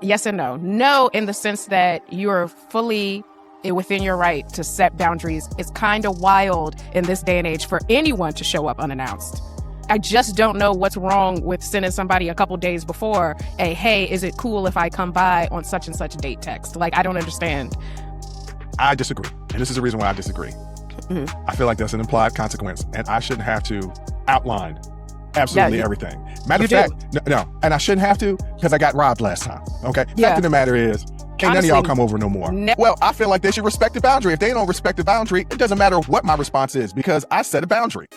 Yes and no. No, in the sense that you're fully within your right to set boundaries. It's kind of wild in this day and age for anyone to show up unannounced. I just don't know what's wrong with sending somebody a couple days before a, hey, is it cool if I come by on such and such date text? Like, I don't understand. I disagree. And this is the reason why I disagree. I feel like that's an implied consequence, and I shouldn't have to outline absolutely everything. Matter of fact, no. And I shouldn't have to because I got robbed last time. Okay? Fact of the matter is, can't none of y'all come over no more. Well, I feel like they should respect the boundary. If they don't respect the boundary, it doesn't matter what my response is because I set a boundary.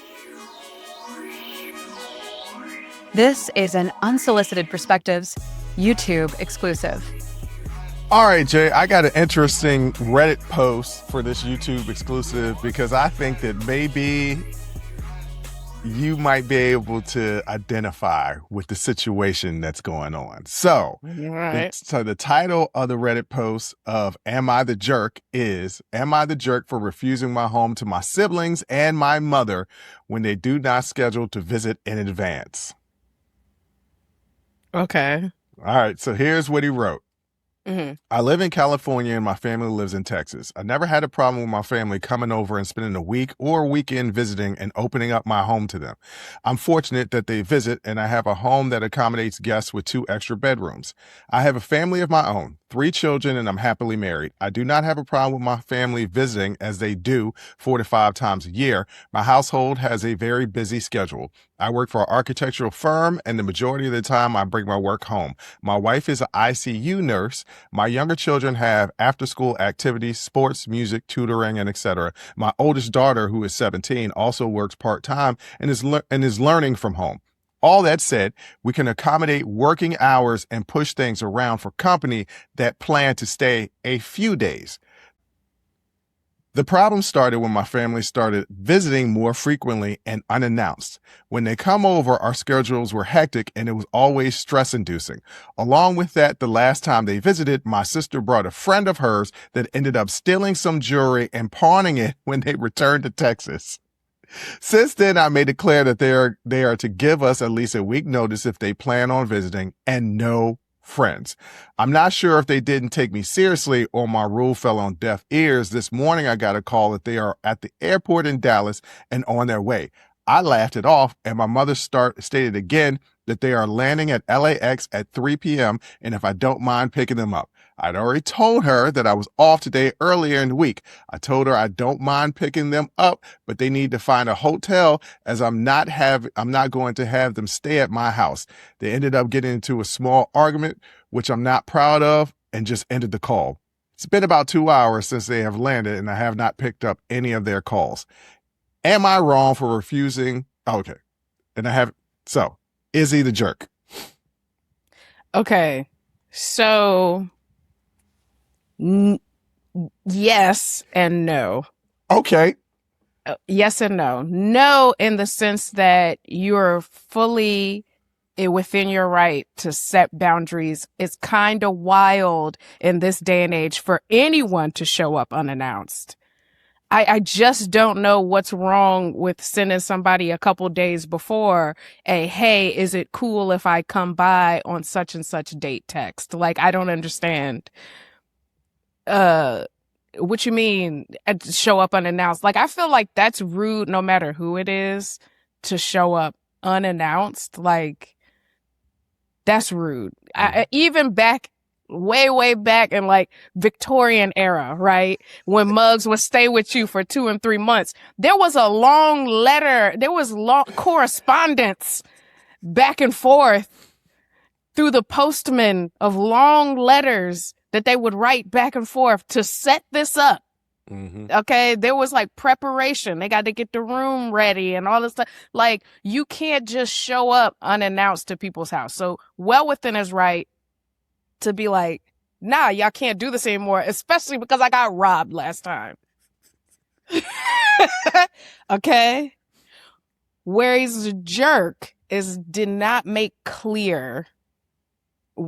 This is an Unsolicited Perspectives YouTube exclusive. All right, Jay, I got an interesting Reddit post for this YouTube exclusive because I think that maybe you might be able to identify with the situation that's going on. So, the title of the Reddit post of Am I the Jerk is, am I the jerk for refusing my home to my siblings and my mother when they do not schedule to visit in advance? Okay. All right, so here's what he wrote. I live in California and my family lives in Texas. I never had a problem with my family coming over and spending a week or a weekend visiting and opening up my home to them. I'm fortunate that they visit and I have a home that accommodates guests with 2 extra bedrooms. I have a family of my own, 3 children, and I'm happily married. I do not have a problem with my family visiting as they do 4 to 5 times a year. My household has a very busy schedule. I work for an architectural firm and the majority of the time I bring my work home. My wife is an ICU nurse. My younger children have after-school activities, sports, music, tutoring, and etc. My oldest daughter, who is 17, also works part-time and is learning from home. All that said, we can accommodate working hours and push things around for company that plan to stay a few days. The problem started when my family started visiting more frequently and unannounced. When they come over, our schedules were hectic and it was always stress-inducing. Along with that, the last time they visited, my sister brought a friend of hers that ended up stealing some jewelry and pawning it when they returned to Texas. Since then, I made it clear that they are to give us at least a week notice if they plan on visiting and no friends. I'm not sure if they didn't take me seriously or my rule fell on deaf ears. This morning, I got a call that they are at the airport in Dallas and on their way. I laughed it off and my mother stated again that they are landing at LAX at 3 p.m. and if I don't mind picking them up. I'd already told her that I was off today earlier in the week. I told her I don't mind picking them up, but they need to find a hotel as I'm not going to have them stay at my house. They ended up getting into a small argument, which I'm not proud of, and just ended the call. It's been about 2 hours since they have landed and I have not picked up any of their calls. Am I wrong for refusing? Okay. So is he the jerk? Okay. So yes and no. Okay. Yes and no. No, in the sense that you're fully within your right to set boundaries. It's kind of wild in this day and age for anyone to show up unannounced. I just don't know what's wrong with sending somebody a couple days before a, hey, is it cool if I come by on such and such date text? Like, I don't understand. What you mean show up unannounced? Like, I feel like that's rude no matter who it is to show up unannounced. Like, that's rude. Even way back in like Victorian era, right? When mugs would stay with you for 2 and 3 months, there was a long letter. There was long correspondence back and forth through the postman of long letters that they would write back and forth to set this up. Okay. There was like preparation. They got to get the room ready and all this stuff. Like, you can't just show up unannounced to people's house. So well within his right to be like, nah, y'all can't do this anymore, especially because I got robbed last time. Okay. Where he's a jerk did not make clear.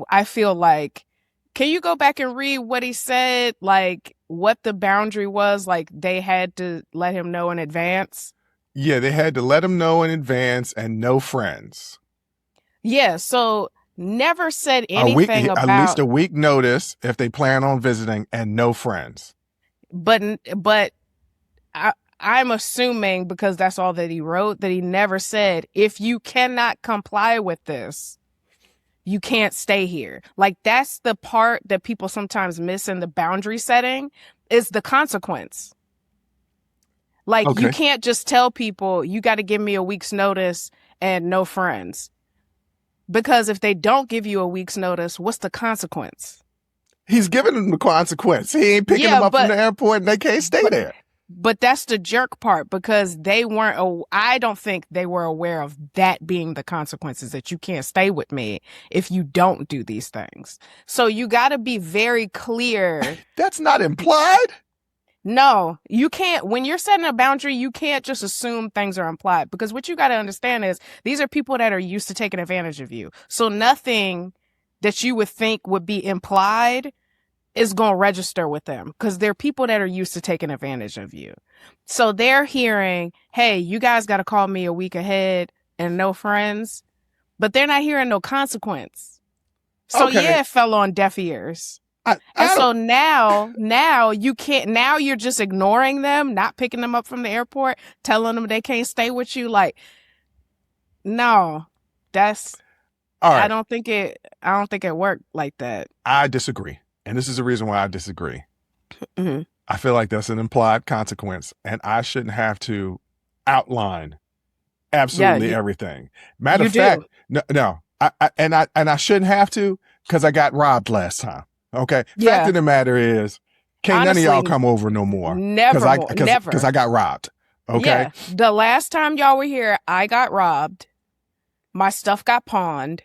I feel like, can you go back and read what he said? Like, what the boundary was? Like, they had to let him know in advance? Yeah, they had to let him know in advance and no friends. Yeah, so Never said A week, anything at least about, a week notice if they plan on visiting, and no friends. but I'm assuming, because that's all that he wrote, that he never said, if you cannot comply with this, you can't stay here. Like, that's the part that people sometimes miss in the boundary setting, is the consequence. Like, you Okay. can't just tell people you got to give me a week's notice and no friends. Because if they don't give you a week's notice, what's the consequence? He's giving them the consequence. He ain't picking them up from the airport and they can't stay there. But that's the jerk part, because they weren't, I don't think they were aware of that being the consequences, that you can't stay with me if you don't do these things. So you got to be very clear. That's not implied. No, you can't. When you're setting a boundary, you can't just assume things are implied, because what you got to understand is these are people that are used to taking advantage of you. So nothing that you would think would be implied is going to register with them, because they're people that are used to taking advantage of you. So they're hearing, hey, you guys got to call me a week ahead and no friends, but they're not hearing no consequence. So yeah, it fell on deaf ears. So now you can't, now you're just ignoring them, not picking them up from the airport, telling them they can't stay with you. Like, no, that's, all right. I don't think it worked like that. I disagree. And this is the reason why I disagree. Mm-hmm. I feel like that's an implied consequence, and I shouldn't have to outline absolutely everything. Matter of fact, no, I shouldn't have to, because I got robbed last time. Okay. Fact of the matter is, can't honestly, none of y'all come over no more. Never, because I got robbed. Okay. Yeah. The last time y'all were here, I got robbed. My stuff got pawned.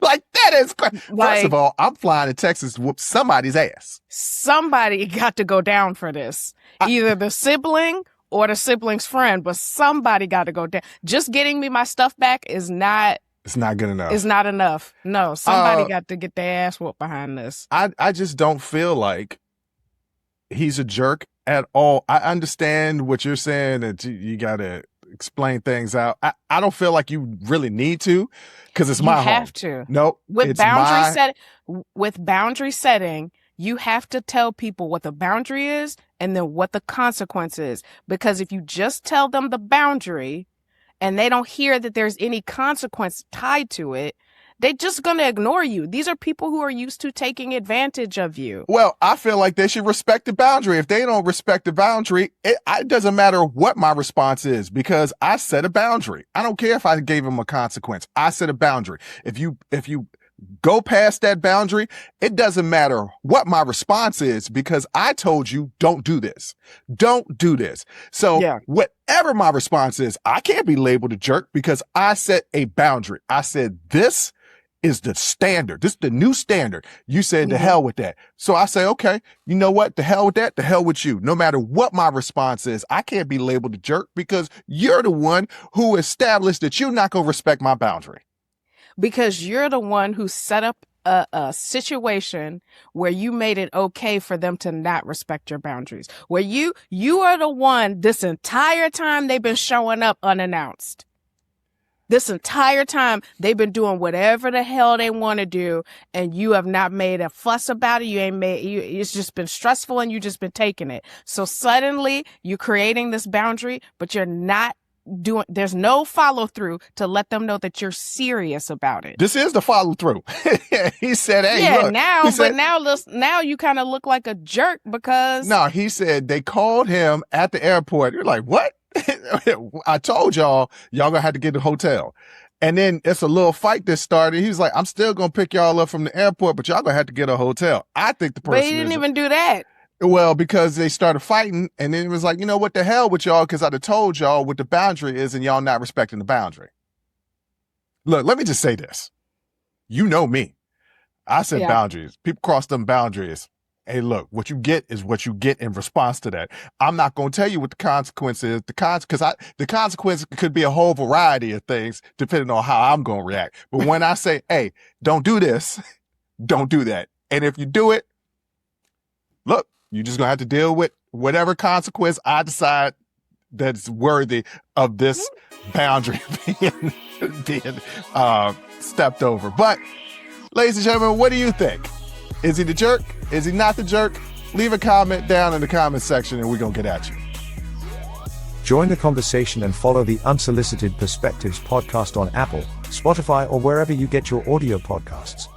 Like, that is crazy. First of all, I'm flying to Texas to whoop somebody's ass. Somebody got to go down for this. Either the sibling or the sibling's friend, but somebody got to go down. Just getting me my stuff back is not... It's not good enough. It's not enough. No, somebody got to get their ass whooped behind this. I just don't feel like he's a jerk at all. I understand what you're saying, that you got to explain things out. I don't feel like you really need to, because it's my home. You have to. Nope. With boundary setting, you have to tell people what the boundary is and then what the consequence is. Because if you just tell them the boundary and they don't hear that there's any consequence tied to it, they're just going to ignore you. These are people who are used to taking advantage of you. Well, I feel like they should respect the boundary. If they don't respect the boundary, it doesn't matter what my response is, because I set a boundary. I don't care if I gave them a consequence. I set a boundary. If you go past that boundary, it doesn't matter what my response is, because I told you, don't do this. Don't do this. So whatever my response is, I can't be labeled a jerk, because I set a boundary. I said, this is the standard. This is the new standard. You said to hell with that. So I say, okay, you know what? The hell with that. The hell with you. No matter what my response is, I can't be labeled a jerk, because you're the one who established that you're not going to respect my boundary. Because you're the one who set up a situation where you made it okay for them to not respect your boundaries. Where you are the one, this entire time they've been showing up unannounced. This entire time, they've been doing whatever the hell they want to do, and you have not made a fuss about it. It's just been stressful, and you just been taking it. So suddenly, you're creating this boundary, but you're not doing. There's no follow through to let them know that you're serious about it. This is the follow through. He said, "Hey, look." Now you kind of look like a jerk, because he said they called him at the airport. You're like, what? I told y'all gonna have to get a hotel. And then it's a little fight that started. He was like, I'm still gonna pick y'all up from the airport, but y'all gonna have to get a hotel. I think the person, but he didn't even do that. Well, because they started fighting, and then it was like, you know what, the hell with y'all, because I'd have told y'all what the boundary is, and y'all not respecting the boundary. Look, let me just say this. You know me. I said boundaries. People cross them boundaries. Hey, look, what you get is what you get in response to that. I'm not going to tell you what the consequence is. The consequence could be a whole variety of things depending on how I'm going to react. But when I say, hey, don't do this, don't do that. And if you do it, look, you're just going to have to deal with whatever consequence I decide that's worthy of this boundary being stepped over. But, ladies and gentlemen, what do you think? Is he the jerk? Is he not the jerk? Leave a comment down in the comment section and we're going to get at you. Join the conversation and follow the Unsolicited Perspectives podcast on Apple, Spotify, or wherever you get your audio podcasts.